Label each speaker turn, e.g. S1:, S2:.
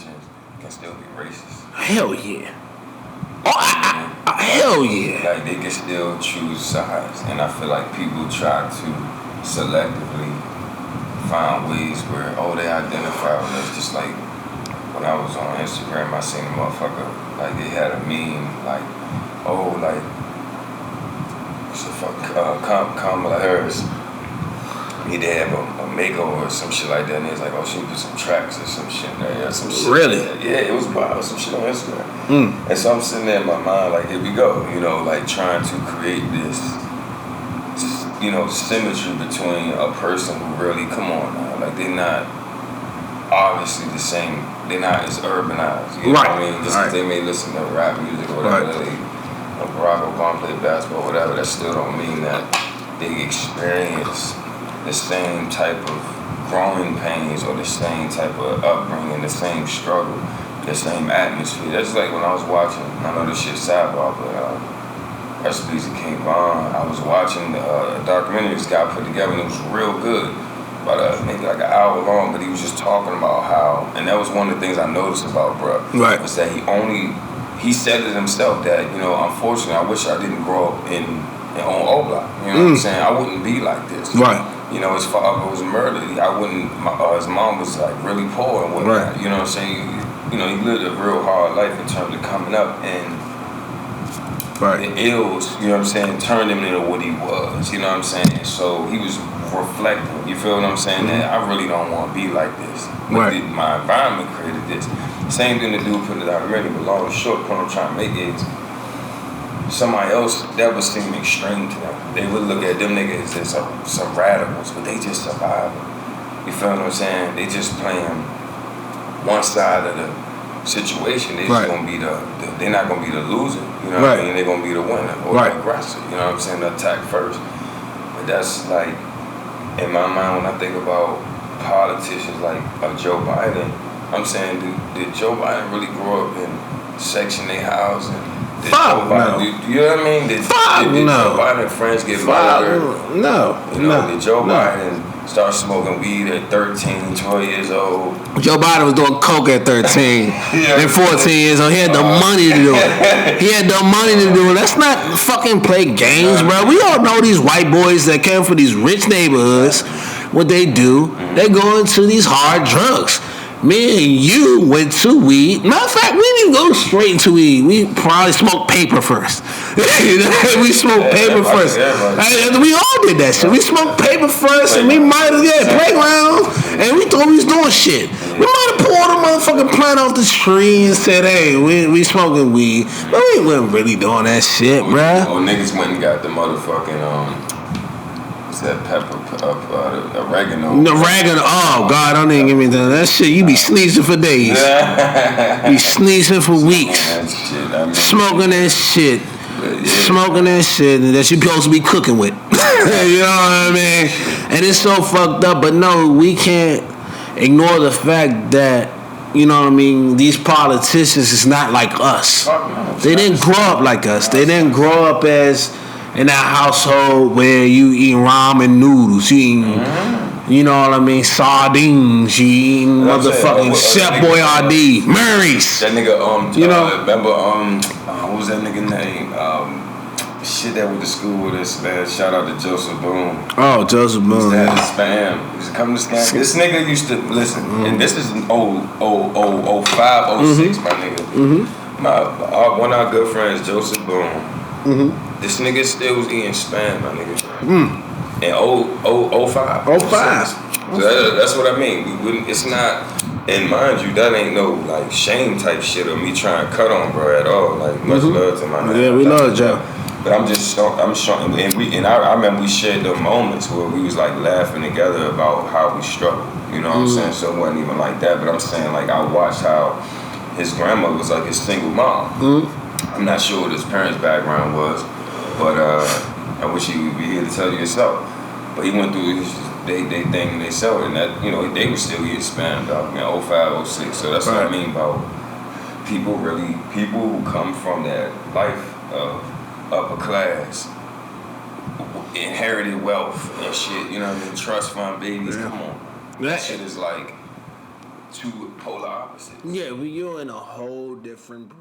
S1: Christians can still be racist.
S2: Hell yeah. Hell yeah.
S1: Like they can still choose sides, and I feel like people try to selectively find ways where they identify with us. Just like when I was on Instagram, I seen a motherfucker like they had a meme like what's the fuck Kamala Harris. Need to have a makeover or some shit like that, and it's like, she put some tracks or some shit in there. Yeah, some shit.
S2: Really?
S1: Like yeah, it was wild. Some shit on Instagram. And so I'm sitting there in my mind like, here we go. Like trying to create this, symmetry between a person who really, come on now, like they're not obviously the same. They're not as urbanized. You know what I mean? Just because they may listen to rap music or whatever, Barack Obama played basketball, whatever, that still don't mean that they experience the same type of growing pains or the same type of upbringing, the same struggle, the same atmosphere. That's like when I was watching, I know this shit sidebar, but Recipes of King Von, I was watching a documentary this guy put together, and it was real good. About maybe like an hour long, but he was just talking about how, and that was one of the things I noticed about bruh, was that he said it himself that, unfortunately, I wish I didn't grow up on O Block. You know what I'm saying? I wouldn't be like this.
S2: Right.
S1: His father was murdered. His mom was like really poor and whatnot. Right. You know what I'm saying? He lived a real hard life in terms of coming up, and the ills, you know what I'm saying, turned him into what he was. You know what I'm saying? So he was reflecting. You feel what I'm saying? That I really don't want to be like this. But my environment created this. Same thing the dude put it out already, but long and short, point I'm trying to make is somebody else that would seem extreme to them. They would look at them niggas as some radicals, but they just surviving. You feel what I'm saying? They just playing one side of the situation. They just gonna be they're not gonna be the loser. You know what I mean? They're gonna be the winner or the aggressor. You know what I'm saying? The attack first. But that's like, in my mind, when I think about politicians like Joe Biden, I'm saying, did Joe Biden really grow up in Section 8 housing? You know what I mean? Did Joe Biden friends get murdered?
S2: No.
S1: Did Joe Biden start smoking weed at 13, 12 years old?
S2: Joe Biden was doing coke at 13 and 14 years old. He had the money to do it. Let's not fucking play games, bro. We all know these white boys that came from these rich neighborhoods. What they do, they go into these hard drugs. Me and you went to weed. Matter of fact, we didn't go straight into weed. We probably smoked paper first. We smoked paper first. We all did that shit. We smoked paper first, and we might have playground, and we thought we was doing shit. We might have pulled a motherfucking plant off the tree and said, "Hey, we smoking weed," but we wasn't really doing that shit, bruh.
S1: Niggas went and got the motherfucking that pepper, oregano.
S2: Oregano. Oh God, don't even give me that shit. You be sneezing for days. Be sneezing for weeks. Smoking that shit. Smoking that shit that you supposed to be cooking with. You know what I mean? And it's so fucked up. But no, we can't ignore the fact that, you know what I mean, these politicians is not like us. They didn't grow up like us. They didn't grow up as in that household where you eat ramen noodles, you eating, you know what I mean, sardines, you eating motherfucking Chef Boyardee, Murray's.
S1: That nigga,
S2: you know,
S1: remember, what was that nigga name? Shit that went to school with us, man. Shout out to Joseph Boone.
S2: Oh, Joseph Boone.
S1: He used to spam. He used to come to scam. This nigga used to, listen, and this is 05, 06, my nigga. One of our good friends, Joseph Boone. This nigga still was eating spam, my nigga. In 05. 05. So that's what I mean. We wouldn't. It's not. And mind you, that ain't no like shame type shit or me trying to cut on bro at all. Like much love to my nigga.
S2: Yeah, we love Joe.
S1: But I'm showing, and I remember we shared the moments where we was like laughing together about how we struggled. You know what I'm saying? So it wasn't even like that. But I'm saying like I watched how his grandmother was like his single mom. I'm not sure what his parents' background was. But I wish he would be here to tell you himself. But he went through they thing and they sell it, and that, you know, they were still getting spammed out in 05, 06. So that's what I mean about people who come from that life of upper class, inherited wealth and shit, you know what I mean? Trust fund babies, come on. That shit is like, two polar opposites.
S2: Yeah, you're in a whole different